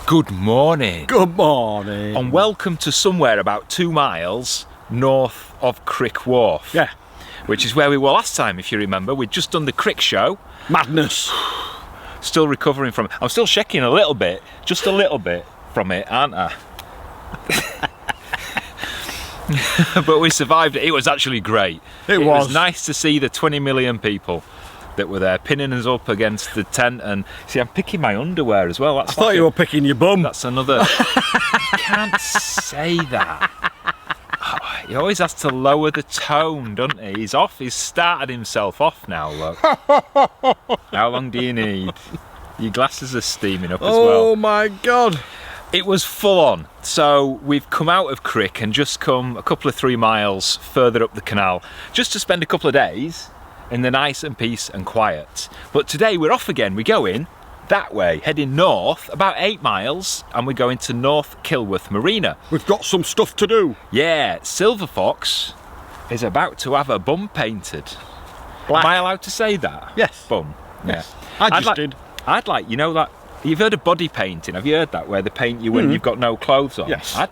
Good morning. Good morning. And welcome to somewhere about 2 miles north of Crick Wharf. Yeah. Which is where we were last time, if you remember. We'd just done the Crick show. Madness. Still recovering from it. I'm still shaking a little bit, just a little bit from it, aren't I? But we survived it. It was actually great. It was. was. It was nice to see the 20 million people that were there pinning us up against the tent. And see, I'm picking my underwear as well. I thought you were picking your bum. That's another. You can't say that. He always has to lower the tone, doesn't he? He's off. He's started himself off now, look. How long do you need? Your glasses are steaming up as well. Oh my God. It was full on. So we've come out of Crick and just come a couple of 3 miles further up the canal just to spend a couple of days in the nice and peace and quiet. But today we're off again. We go in that way, heading north about 8 miles, and we're going to North Kilworth Marina. We've got some stuff to do. Yeah, Silver Fox is about to have her bum painted. Black. Am I allowed to say that? Yes. Bum. Yes. Yeah. I just did. I'd like, you know that, you've heard of body painting, have you heard that, where they paint you when you've got no clothes on? Yes. I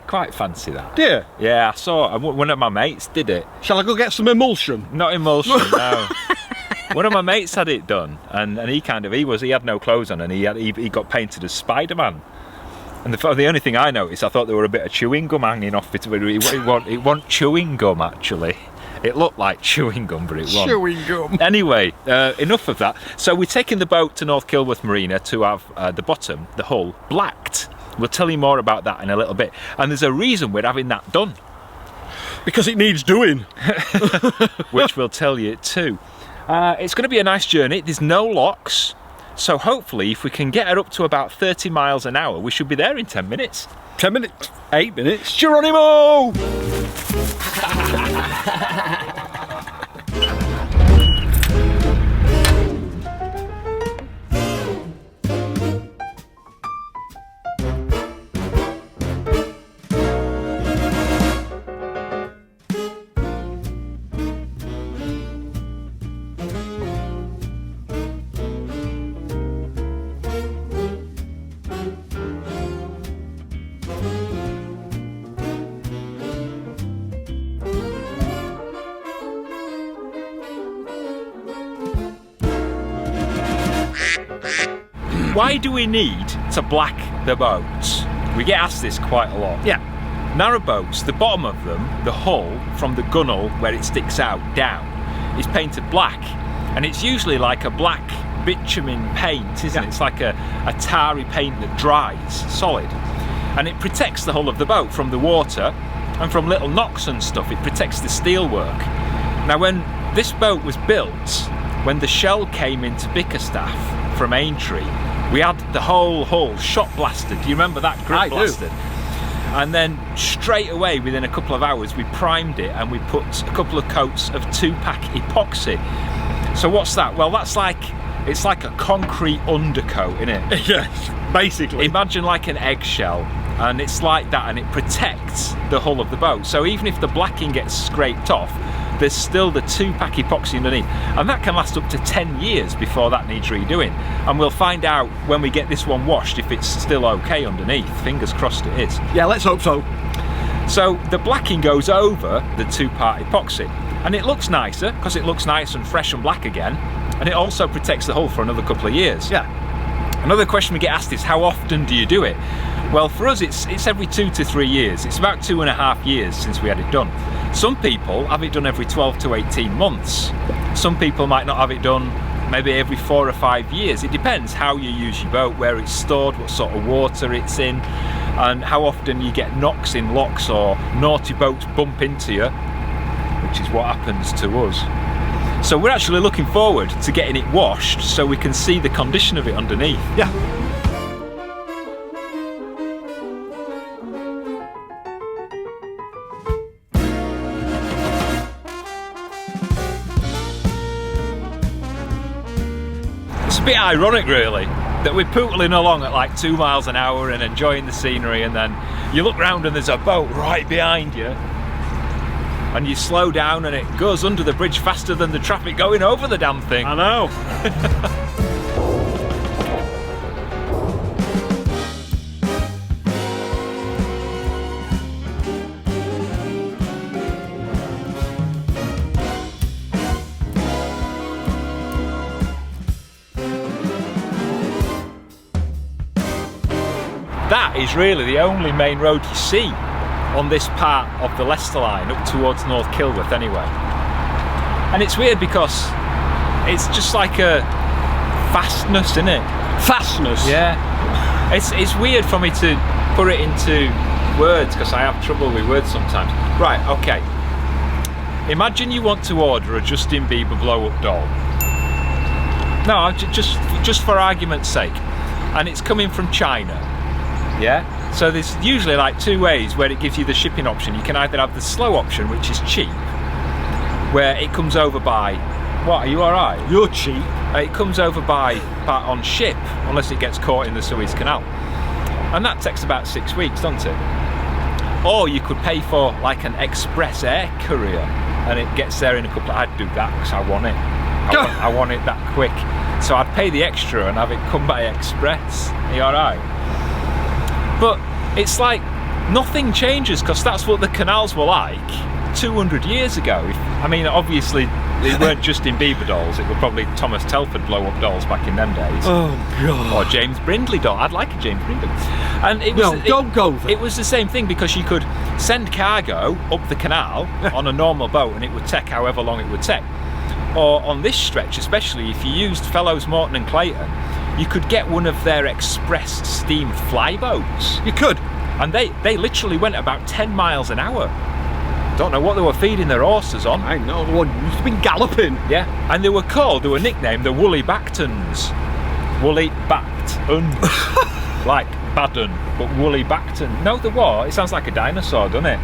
quite fancy that. Do you? Yeah, I saw, one of my mates did it. Shall I go get some emulsion? Not emulsion, no. One of my mates had it done, and he had no clothes on, and he got painted as Spider-Man. And the only thing I noticed, I thought there were a bit of chewing gum hanging off it. It wasn't chewing gum, actually. It looked like chewing gum, but it wasn't. Chewing gum. Anyway, enough of that. So we're taking the boat to North Kilworth Marina to have the bottom, the hull, blacked. We'll tell you more about that in a little bit. And there's a reason we're having that done. Because it needs doing. Which we'll tell you too. It's going to be a nice journey. There's no locks. So hopefully, if we can get her up to about 30 miles an hour, we should be there in 10 minutes. 10 minutes. 8 minutes. Geronimo! Why do we need to black the boats? We get asked this quite a lot. Yeah. Narrowboats, the bottom of them, the hull, from the gunnel where it sticks out down, is painted black. And it's usually like a black bitumen paint, isn't it? It's like a tarry paint that dries solid. And it protects the hull of the boat from the water and from little knocks and stuff. It protects the steelwork. Now when this boat was built, when the shell came into Bickerstaff from Aintree, we had the whole hull shot blasted. Do you remember that? Grit blasted. And then straight away, within a couple of hours, we primed it and we put a couple of coats of 2-pack epoxy. So what's that? Well, it's like a concrete undercoat, isn't it? Yes, basically. Imagine like an eggshell, and it's like that, and it protects the hull of the boat. So even if the blacking gets scraped off, there's still the 2-pack epoxy underneath, and that can last up to 10 years before that needs redoing. And we'll find out when we get this one washed if it's still okay underneath. Fingers crossed it is. Yeah, let's hope so. So the blacking goes over the 2-part epoxy, and it looks nicer because it looks nice and fresh and black again, and it also protects the hull for another couple of years. Yeah. Another question we get asked is, how often do you do it? Well, for us it's every 2 to 3 years. It's about 2.5 years since we had it done. Some people have it done every 12 to 18 months. Some people might not have it done maybe every 4 or 5 years. It depends how you use your boat, where it's stored, what sort of water it's in, and how often you get knocks in locks or naughty boats bump into you, which is what happens to us. So we're actually looking forward to getting it washed so we can see the condition of it underneath. Yeah. It's a bit ironic, really, that we're pootling along at like 2 miles an hour and enjoying the scenery, and then you look round and there's a boat right behind you, and you slow down and it goes under the bridge faster than the traffic going over the damn thing. I know. that is really the only main road you see on this part of the Leicester Line up towards North Kilworth anyway. And it's weird because it's just like a fastness, isn't it? Fastness. Yeah. It's weird for me to put it into words because I have trouble with words sometimes. Right, okay. Imagine you want to order a Justin Bieber blow-up doll. No, just for argument's sake. And it's coming from China. Yeah? So there's usually like two ways where it gives you the shipping option. You can either have the slow option, which is cheap, where it comes over by... What, are you alright? You're cheap. It comes over by on ship, unless it gets caught in the Suez Canal. And that takes about 6 weeks, doesn't it? Or you could pay for like an express air courier, and it gets there in a couple of... I'd do that because I want it. I want it that quick. So I'd pay the extra and have it come by express. Are you alright? But it's like nothing changes because that's what the canals were like 200 years ago. I mean, obviously they weren't Justin Bieber dolls, it were probably Thomas Telford blow-up dolls back in them days. Oh God. Or James Brindley doll. I'd like a James Brindley. And it was, no, don't go there. It was the same thing because you could send cargo up the canal on a normal boat and it would take however long it would take. Or on this stretch, especially if you used Fellows Morton and Clayton, you could get one of their express steam flyboats. You could. And they literally went about 10 miles an hour. Don't know what they were feeding their horses on. I know, the one used to be galloping. Yeah, and they were nicknamed the Woolly Backtons. Woolly Backton. Like Baden, but Woolly Backton. No, there were. It sounds like a dinosaur, doesn't it?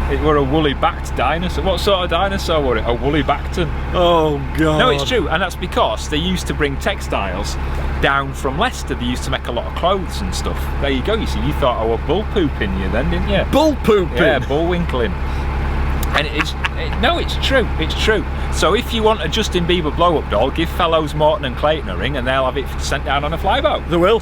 It were a woolly-backed dinosaur. What sort of dinosaur were it? A woolly Backton. Oh God. No, it's true, and that's because they used to bring textiles down from Leicester. They used to make a lot of clothes and stuff. There you go. You see, you thought I were bull pooping you then, didn't you? Bull pooping. Yeah, bullwinkling. And it's true. It's true. So if you want a Justin Bieber blow-up doll, give Fellows Morton and Clayton a ring, and they'll have it sent down on a flyboat. They will.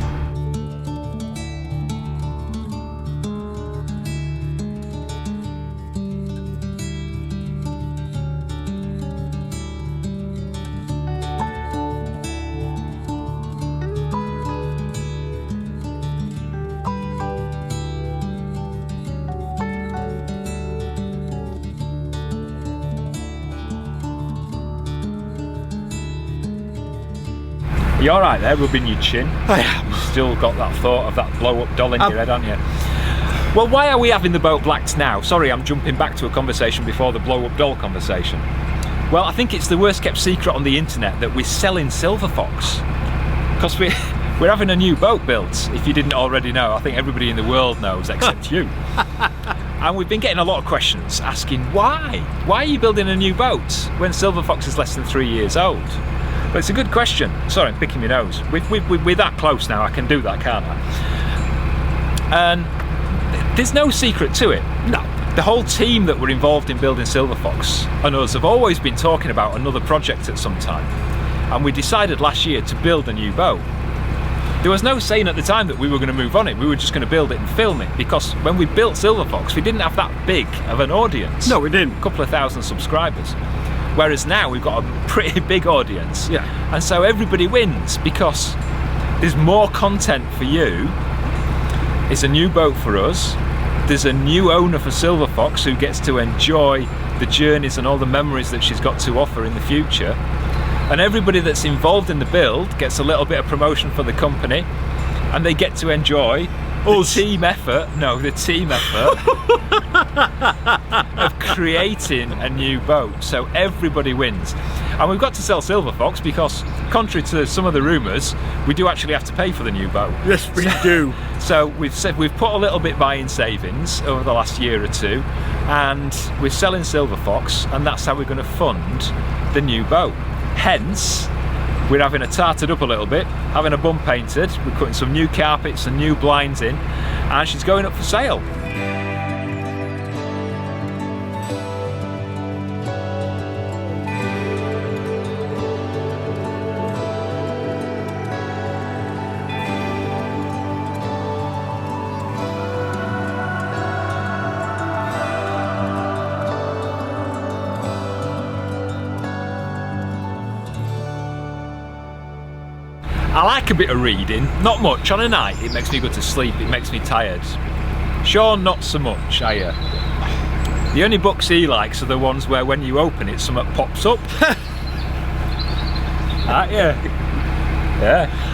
You alright there, rubbing your chin? I am. You've still got that thought of that blow-up doll in your head, haven't you? Well, why are we having the boat blacked now? Sorry, I'm jumping back to a conversation before the blow-up doll conversation. Well, I think it's the worst kept secret on the internet that we're selling Silver Fox. Because we're having a new boat built, if you didn't already know. I think everybody in the world knows, except you. And we've been getting a lot of questions asking why? Why are you building a new boat when Silver Fox is less than 3 years old? But it's a good question. Sorry, I'm picking my nose. We're that close now, I can do that, can't I? And there's no secret to it. No. The whole team that were involved in building Silver Fox and us have always been talking about another project at some time. And we decided last year to build a new boat. There was no saying at the time that we were going to move on it. We were just going to build it and film it, because when we built Silver Fox, we didn't have that big of an audience. No, we didn't. A couple of thousand subscribers. Whereas now we've got a pretty big audience. Yeah. And so everybody wins because there's more content for you. It's a new boat for us. There's a new owner for Silver Fox who gets to enjoy the journeys and all the memories that she's got to offer in the future. And everybody that's involved in the build gets a little bit of promotion for the company, and they get to enjoy the team effort of creating a new boat. So everybody wins. And we've got to sell Silver Fox because, contrary to some of the rumours, we do actually have to pay for the new boat. Yes, we do. So we've said we've put a little bit by in savings over the last year or two, and we're selling Silver Fox, and that's how we're going to fund the new boat. Hence, we're having it tarted up a little bit, having a bum painted, we're putting some new carpets and new blinds in, and she's going up for sale. I like a bit of reading, not much on a night. It makes me go to sleep, it makes me tired. Sean, not so much, The only books he likes are the ones where when you open it, something pops up. Yeah.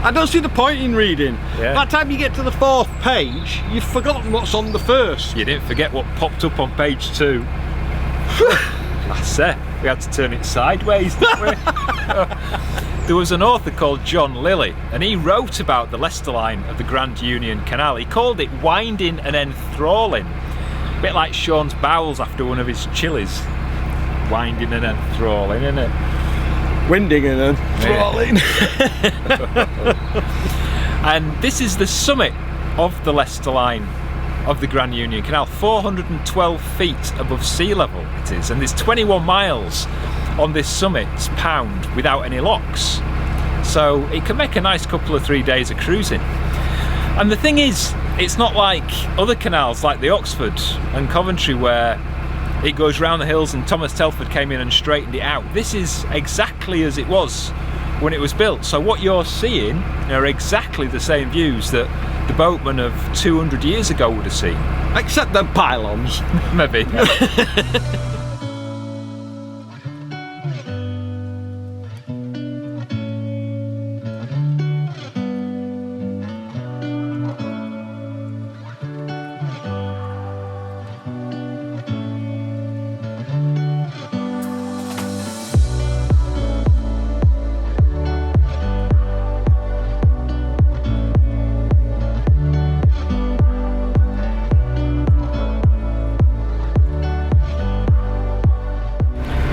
I don't see the point in reading. Yeah. By the time you get to the 4th page, you've forgotten what's on the first. You didn't forget what popped up on page 2. That's it. We had to turn it sideways, didn't we? There was an author called John Lilly, and he wrote about the Leicester Line of the Grand Union Canal. He called it winding and enthralling. A bit like Sean's bowels after one of his chilies. Winding and enthralling, isn't it? Winding and enthralling. And this is the summit of the Leicester Line of the Grand Union Canal, 412 feet above sea level it is, and there's 21 miles on this summit pound without any locks, so it can make a nice couple of 3 days of cruising. And the thing is, it's not like other canals like the Oxford and Coventry where it goes round the hills and Thomas Telford came in and straightened it out. This is exactly as it was when it was built, so what you're seeing are exactly the same views that the boatmen of 200 years ago would have seen. Except the pylons. Maybe.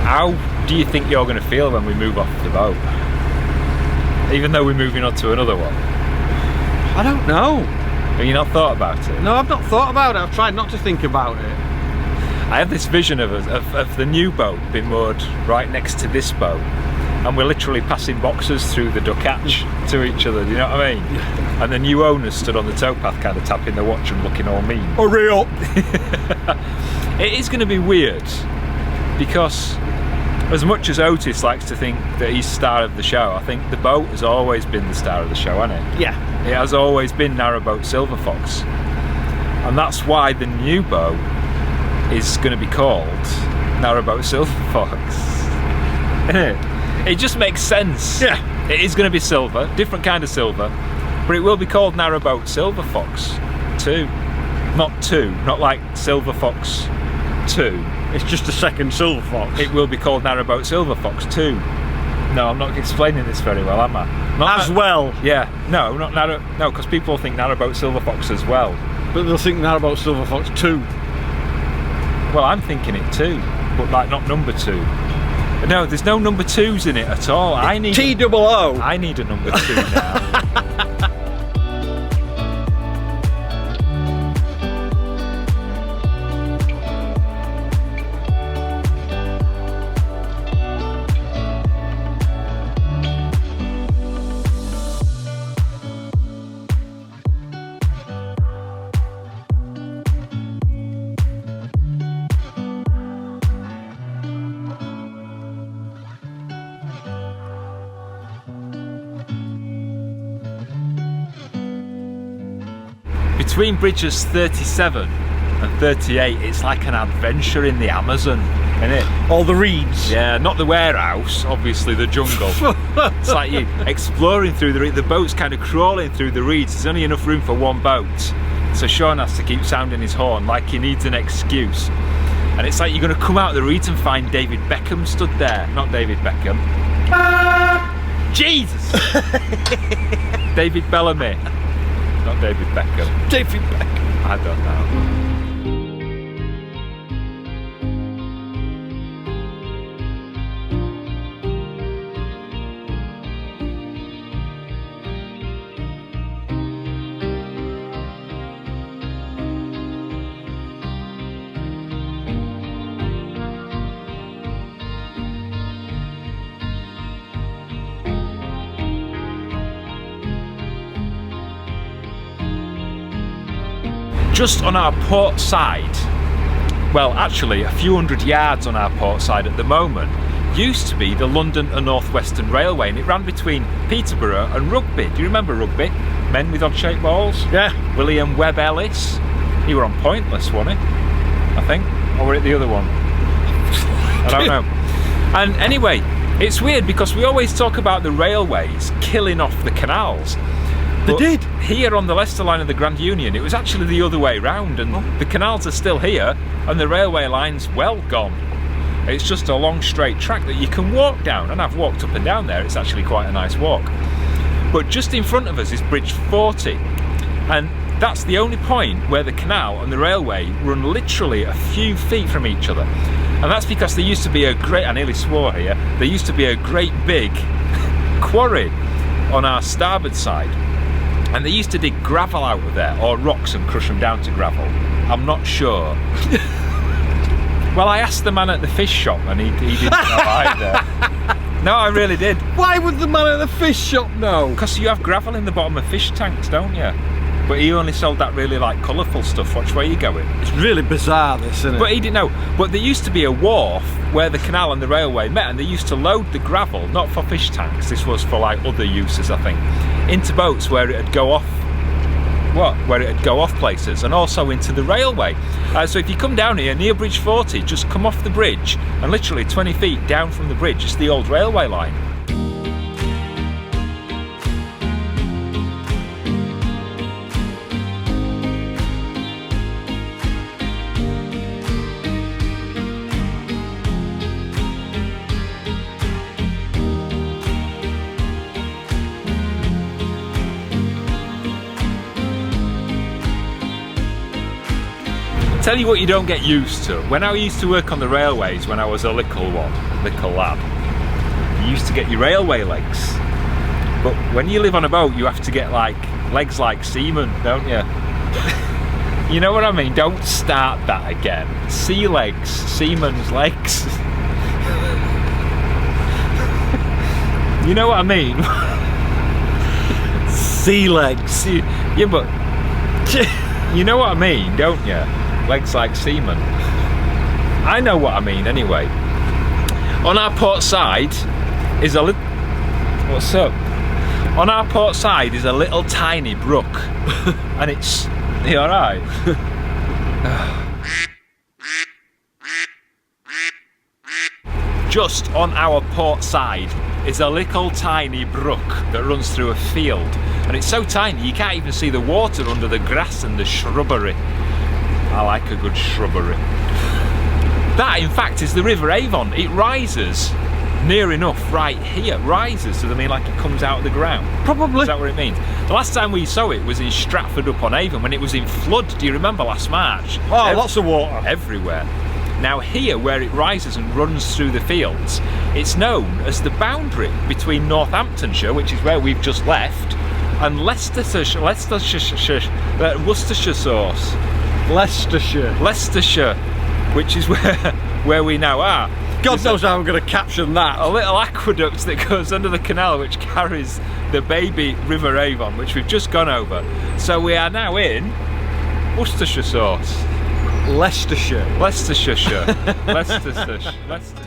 How do you think you're going to feel when we move off the boat? Even though we're moving on to another one? I don't know. Have you not thought about it? No, I've not thought about it. I've tried not to think about it. I have this vision of the new boat being moored right next to this boat, and we're literally passing boxes through the duck hatch to each other, do you know what I mean? And the new owners stood on the towpath kind of tapping their watch and looking all mean. Hurry up! It is going to be weird, because as much as Otis likes to think that he's star of the show, I think the boat has always been the star of the show, hasn't it? Yeah. It has always been Narrowboat Silver Fox. And that's why the new boat is going to be called Narrowboat Silver Fox. Isn't it? It just makes sense. Yeah. It is going to be silver, different kind of silver, but it will be called Narrowboat Silver Fox 2. Not 2, not like Silver Fox 2. It's just a second Silver Fox. It will be called Narrowboat Silver Fox 2. No, I'm not explaining this very well, am I? Not As well. Yeah, no, not narrow. No, because people think Narrowboat Silver Fox as well. But they'll think Narrowboat Silver Fox 2. Well, I'm thinking it too, but like not number 2. No, there's no number 2s in it at all. I need T-double-O. I need a number 2 now. Between bridges 37 and 38, it's like an adventure in the Amazon, isn't it? All the reeds. Yeah, not the warehouse, obviously the jungle. It's like you exploring through the boat's kind of crawling through the reeds. There's only enough room for one boat, so Sean has to keep sounding his horn like he needs an excuse. And it's like you're going to come out of the reeds and find David Beckham stood there. Not David Beckham. Jesus! David Bellamy. Not David Beckham. David Beckham. I don't know. Just on our port side, well actually a few hundred yards on our port side at the moment, used to be the London and North Western Railway, and it ran between Peterborough and Rugby. Do you remember Rugby? Men with odd-shaped balls? Yeah. William Webb Ellis. He were on Pointless, wasn't he? I think. Or were it the other one? I don't know. And anyway, it's weird because we always talk about the railways killing off the canals. They did. Here on the Leicester Line and the Grand Union, it was actually the other way round, and the canals are still here and the railway line's well gone. It's just a long straight track that you can walk down, and I've walked up and down there. It's actually quite a nice walk. But just in front of us is Bridge 40, and that's the only point where the canal and the railway run literally a few feet from each other. And that's because there used to be a great, I nearly swore here, there used to be a great big quarry on our starboard side. And they used to dig gravel out of there, or rocks, and crush them down to gravel. I'm not sure. Well, I asked the man at the fish shop and he didn't know either. No, I really did. Why would the man at the fish shop know? Because you have gravel in the bottom of fish tanks, don't you? But he only sold that really like colourful stuff. Watch where you're going. It's really bizarre, this, isn't it? But he didn't know. But there used to be a wharf where the canal and the railway met, and they used to load the gravel, not for fish tanks, this was for like other uses, I think, into boats where it'd go off. Where it'd go off places, and also into the railway. So if you come down here near Bridge 40, just come off the bridge, and literally 20 feet down from the bridge is the old railway line. Tell you what you don't get used to. When I used to work on the railways when I was a little lad, you used to get your railway legs. But when you live on a boat, you have to get like legs like seamen, don't you? You know what I mean? Don't start that again. Sea legs, seaman's legs. You know what I mean? Sea legs. Yeah, but you know what I mean, don't you? Legs like seamen. I know what I mean anyway. On our port side is a little... What's up? On our port side is a little tiny brook. And it's... Are you alright? Just on our port side is a little tiny brook that runs through a field. And it's so tiny you can't even see the water under the grass and the shrubbery. I like a good shrubbery. That, in fact, is the River Avon. It rises near enough right here. Rises, so I mean like it comes out of the ground. Probably. Is that what it means? The last time we saw it was in Stratford upon Avon when it was in flood. Do you remember last March? Oh, lots of water. Everywhere. Now here, where it rises and runs through the fields, it's known as the boundary between Northamptonshire, which is where we've just left, and Worcestershire sauce. Leicestershire, which is where we now are. God knows how I'm going to caption that. A little aqueduct that goes under the canal which carries the baby River Avon, which we've just gone over. So we are now in Worcestershire sauce. Leicestershire. Leicestershire. Leicester.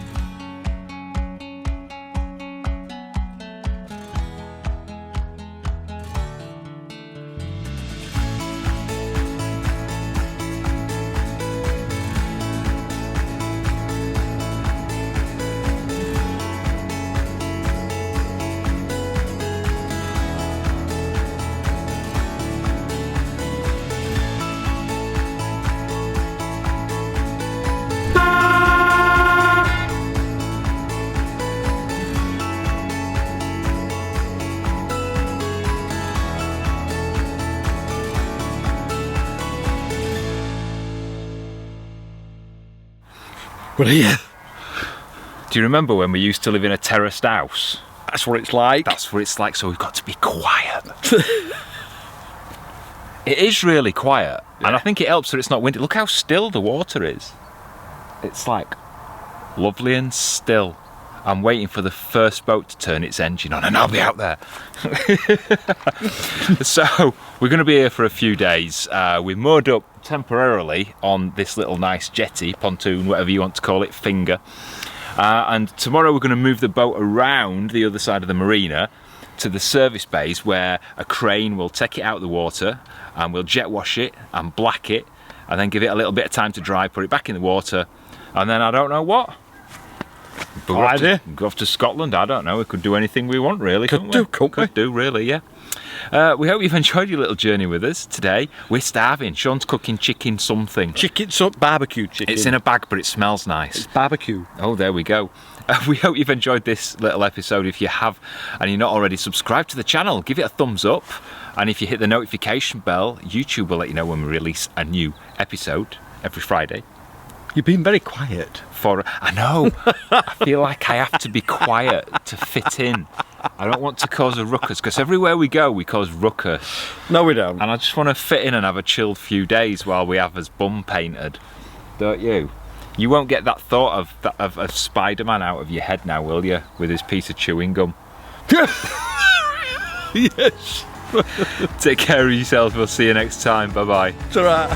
We're here. Do you remember when we used to live in a terraced house? That's what it's like. That's what it's like, so we've got to be quiet. It is really quiet, and I think it helps that it's not windy. Look how still the water is. It's like lovely and still. I'm waiting for the first boat to turn its engine on and I'll be out there. So we're going to be here for a few days. We're moored up temporarily on this little nice jetty, pontoon, whatever you want to call it, finger. And tomorrow we're going to move the boat around the other side of the marina to the service bays, where a crane will take it out of the water and we'll jet wash it and black it and then give it a little bit of time to dry, put it back in the water, and then I don't know what. But go off to Scotland. I don't know. We could do anything we want, really. Could do, really, yeah. We hope you've enjoyed your little journey with us today. We're starving. Sean's cooking chicken something. Barbecue chicken. It's in a bag, but it smells nice. It's barbecue. Oh, there we go. We hope you've enjoyed this little episode. If you have and you're not already subscribed to the channel, give it a thumbs up. And if you hit the notification bell, YouTube will let you know when we release a new episode every Friday. You've been very quiet. I know. I feel like I have to be quiet to fit in. I don't want to cause a ruckus, because everywhere we go we cause ruckus. No, we don't. And I just want to fit in and have a chilled few days while we have us bum painted. Don't you? You won't get that thought of Spider-Man out of your head now, will you? With his piece of chewing gum. Yes. Take care of yourselves. We'll see you next time. Bye-bye. Ta-ra.